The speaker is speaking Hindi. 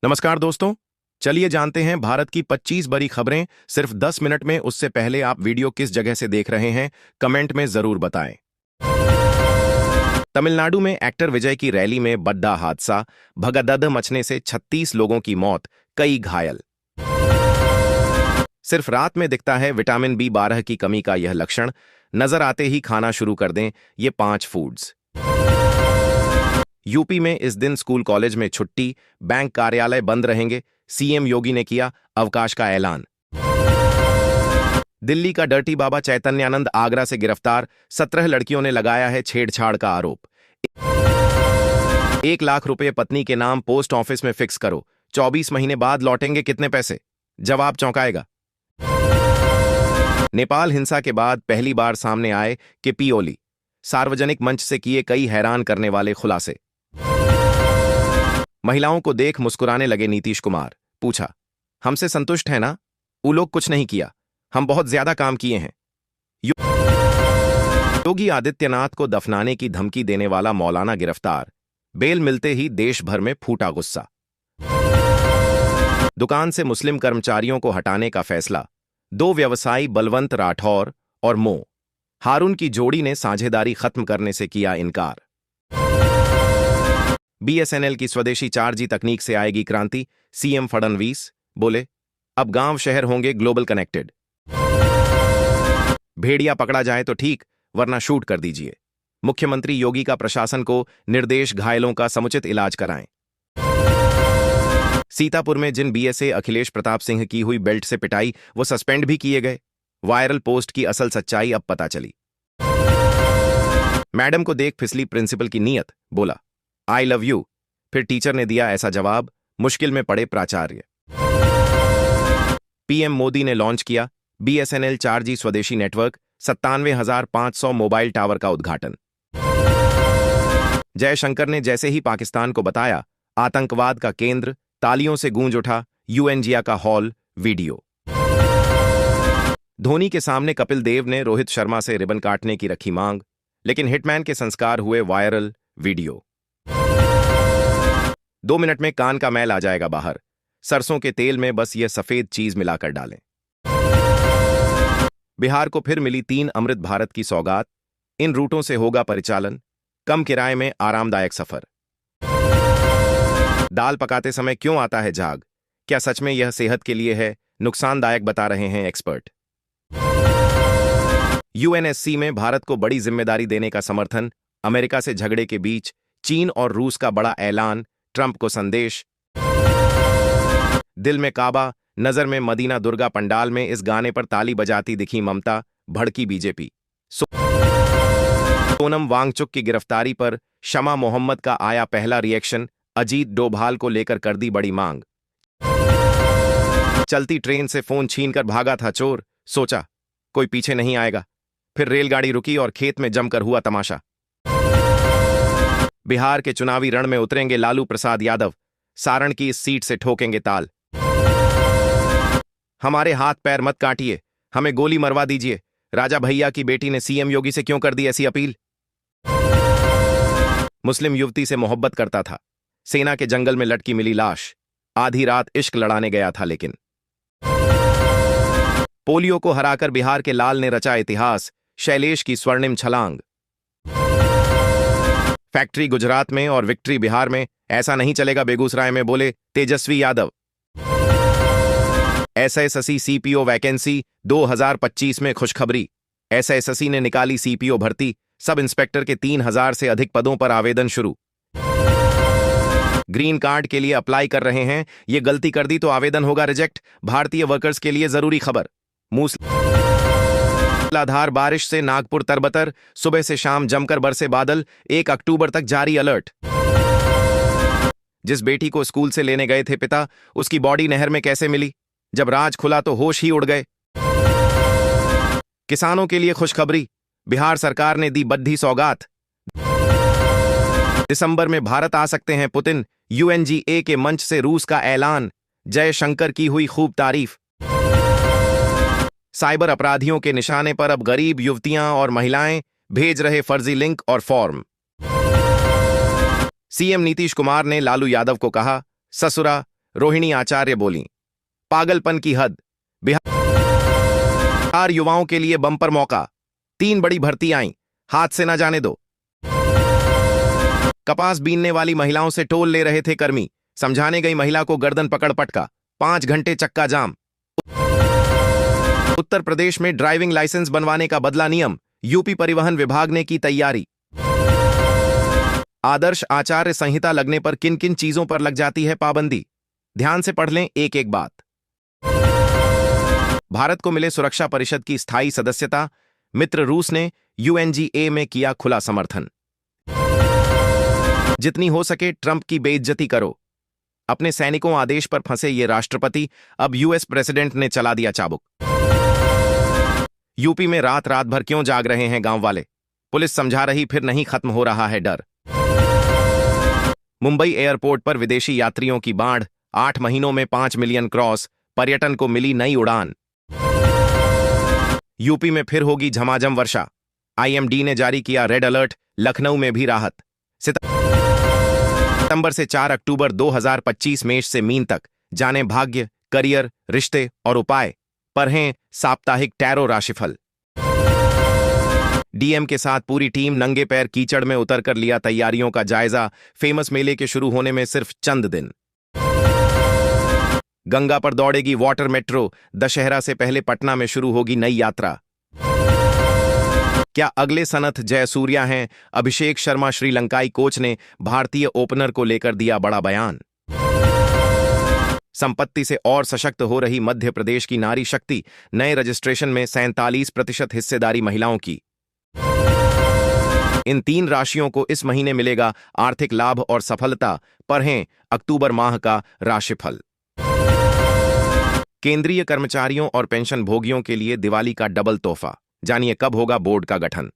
नमस्कार दोस्तों। चलिए जानते हैं भारत की 25 बड़ी खबरें सिर्फ 10 मिनट में। उससे पहले आप वीडियो किस जगह से देख रहे हैं कमेंट में जरूर बताएं। तमिलनाडु में एक्टर विजय की रैली में बड़ा हादसा, भगदड़ मचने से 36 लोगों की मौत, कई घायल। सिर्फ रात में दिखता है विटामिन B12 की कमी का यह लक्षण, नजर आते ही खाना शुरू कर दें ये 5 फूड्स। यूपी में इस दिन स्कूल कॉलेज में छुट्टी, बैंक कार्यालय बंद रहेंगे, सीएम योगी ने किया अवकाश का ऐलान। दिल्ली का डर्टी बाबा चैतन्यानंद आगरा से गिरफ्तार, 17 लड़कियों ने लगाया है छेड़छाड़ का आरोप। 1 लाख रुपए पत्नी के नाम पोस्ट ऑफिस में फिक्स करो, 24 महीने बाद लौटेंगे कितने पैसे? जवाब चौंकाएगा। नेपाल हिंसा के बाद पहली बार सामने आए केपी ओली, सार्वजनिक मंच से किए कई हैरान करने वाले खुलासे। महिलाओं को देख मुस्कुराने लगे नीतीश कुमार, पूछा हमसे संतुष्ट है ना? वो लोग कुछ नहीं किया, हम बहुत ज्यादा काम किए हैं। योगी आदित्यनाथ को दफनाने की धमकी देने वाला मौलाना गिरफ्तार, बेल मिलते ही देश भर में फूटा गुस्सा। दुकान से मुस्लिम कर्मचारियों को हटाने का फैसला, 2 व्यवसायी बलवंत राठौर और मो हारून की जोड़ी ने साझेदारी खत्म करने से किया इनकार। BSNL की स्वदेशी 4G तकनीक से आएगी क्रांति, सीएम फडणवीस बोले अब गांव शहर होंगे ग्लोबल कनेक्टेड। भेड़िया पकड़ा जाए तो ठीक, वरना शूट कर दीजिए, मुख्यमंत्री योगी का प्रशासन को निर्देश, घायलों का समुचित इलाज कराएं। सीतापुर में जिन BSA अखिलेश प्रताप सिंह की हुई बेल्ट से पिटाई, वो सस्पेंड भी किए गए। वायरल पोस्ट की असल सच्चाई अब पता चली। मैडम को देख फिसली प्रिंसिपल की नीयत, बोला आई लव यू, फिर टीचर ने दिया ऐसा जवाब, मुश्किल में पड़े प्राचार्य। पीएम मोदी ने लॉन्च किया BSNL 4G स्वदेशी नेटवर्क, 97,500 मोबाइल टावर का उद्घाटन। जयशंकर ने जैसे ही पाकिस्तान को बताया आतंकवाद का केंद्र, तालियों से गूंज उठा UN का हॉल। वीडियो। धोनी के सामने कपिल देव ने रोहित शर्मा से रिबन काटने की रखी मांग, लेकिन हिटमैन के संस्कार हुए वायरल। वीडियो। 2 मिनट में कान का मैल आ जाएगा बाहर, सरसों के तेल में बस यह सफेद चीज मिलाकर डालें। बिहार को फिर मिली 3 अमृत भारत की सौगात, इन रूटों से होगा परिचालन, कम किराए में आरामदायक सफर। दाल पकाते समय क्यों आता है झाग? क्या सच में यह सेहत के लिए है नुकसानदायक, बता रहे हैं एक्सपर्ट। UNSC में भारत को बड़ी जिम्मेदारी देने का समर्थन, अमेरिका से झगड़े के बीच चीन और रूस का बड़ा ऐलान, ट्रंप को संदेश। दिल में काबा, नजर में मदीना, दुर्गा पंडाल में इस गाने पर ताली बजाती दिखी ममता, भड़की बीजेपी। सोनम वांगचुक की गिरफ्तारी पर शमा मोहम्मद का आया पहला रिएक्शन, अजीत डोभाल को लेकर कर दी बड़ी मांग। चलती ट्रेन से फोन छीनकर भागा था चोर, सोचा कोई पीछे नहीं आएगा, फिर रेलगाड़ी रुकी और खेत में जमकर हुआ तमाशा। बिहार के चुनावी रण में उतरेंगे लालू प्रसाद यादव, सारण की इस सीट से ठोकेंगे ताल। हमारे हाथ पैर मत काटिए, हमें गोली मरवा दीजिए, राजा भैया की बेटी ने सीएम योगी से क्यों कर दी ऐसी अपील? मुस्लिम युवती से मोहब्बत करता था, सेना के जंगल में लटकी मिली लाश, आधी रात इश्क लड़ाने गया था लेकिन। पोलियो को हराकर बिहार के लाल ने रचा इतिहास, शैलेश की स्वर्णिम छलांग। फैक्ट्री गुजरात में और विक्ट्री बिहार में, ऐसा नहीं चलेगा बेगूसराय में, बोले Tejashwi Yadav. SSSC CPO vacancy 2025 में खुशखबरी, SSSC ने निकाली CPO भर्ती, सब इंस्पेक्टर के 3000 से अधिक पदों पर आवेदन शुरू। ग्रीन कार्ड के लिए अप्लाई कर रहे हैं, ये गलती कर दी तो आवेदन होगा रिजेक्ट, भारतीय वर्कर्स के लिए जरूरी खबर। मूसलाधार बारिश से नागपुर तरबतर, सुबह से शाम जमकर बरसे बादल, 1 अक्टूबर तक जारी अलर्ट। जिस बेटी को स्कूल से लेने गए थे पिता, उसकी बॉडी नहर में कैसे मिली? जब राज खुला तो होश ही उड़ गए। किसानों के लिए खुशखबरी, बिहार सरकार ने दी बद्धी सौगात, दिसंबर में भारत आ सकते हैं पुतिन, UNGA के मंच से रूस का ऐलान, जयशंकर की हुई खूब तारीफ। साइबर अपराधियों के निशाने पर अब गरीब युवतियां और महिलाएं भेज रहे फर्जी लिंक और फॉर्म। सीएम नीतीश कुमार ने लालू यादव को कहा, ससुरा रोहिणी आचार्य बोलीं, पागलपन की हद। बिहार युवाओं के लिए बम्पर मौका, 3 बड़ी भर्ती आईं, हाथ से न जाने दो। कपास बीनने वाली महिलाओं से टोल ले रहे थे कर्मी, समझाने गई महिला को गर्दन पकड़ पटका, 5 घंटे चक्का जाम। उत्तर प्रदेश में ड्राइविंग लाइसेंस बनवाने का बदला नियम, यूपी परिवहन विभाग ने की तैयारी। आदर्श आचार्य संहिता लगने पर किन किन चीजों पर लग जाती है पाबंदी, ध्यान से पढ़ लें एक एक बात। भारत को मिले सुरक्षा परिषद की स्थायी सदस्यता, मित्र रूस ने यूएनजीए में किया खुला समर्थन। जितनी हो सके ट्रंप की बेइज्जती करो, अपने सैनिकों आदेश पर फंसे ये राष्ट्रपति, अब यूएस प्रेसिडेंट ने चला दिया चाबुक। यूपी में रात रात भर क्यों जाग रहे हैं गांव वाले, पुलिस समझा रही फिर नहीं खत्म हो रहा है डर। मुंबई एयरपोर्ट पर विदेशी यात्रियों की बाढ़, 8 महीनों में 5 मिलियन क्रॉस, पर्यटन को मिली नई उड़ान। यूपी में फिर होगी झमाझम वर्षा, आईएमडी ने जारी किया रेड अलर्ट, लखनऊ में भी राहत। सितंबर से 4 अक्टूबर 2025 मेष से मीन तक जाने भाग्य, करियर, रिश्ते और उपाय पर हैं साप्ताहिक टैरो राशिफल। डीएम के साथ पूरी टीम नंगे पैर कीचड़ में उतरकर लिया तैयारियों का जायजा, फेमस मेले के शुरू होने में सिर्फ चंद दिन। गंगा पर दौड़ेगी वाटर मेट्रो, दशहरा से पहले पटना में शुरू होगी नई यात्रा। क्या अगले सनथ जयसूर्या हैं, अभिषेक शर्मा श्रीलंकाई कोच ने भारतीय ओपनर को लेकर दिया बड़ा बयान। संपत्ति से और सशक्त हो रही मध्य प्रदेश की नारी शक्ति, नए रजिस्ट्रेशन में 47% हिस्सेदारी महिलाओं की। इन 3 राशियों को इस महीने मिलेगा आर्थिक लाभ और सफलता, पर हैं अक्टूबर माह का राशिफल। केंद्रीय कर्मचारियों और पेंशन भोगियों के लिए दिवाली का डबल तोहफा, जानिए कब होगा बोर्ड का गठन।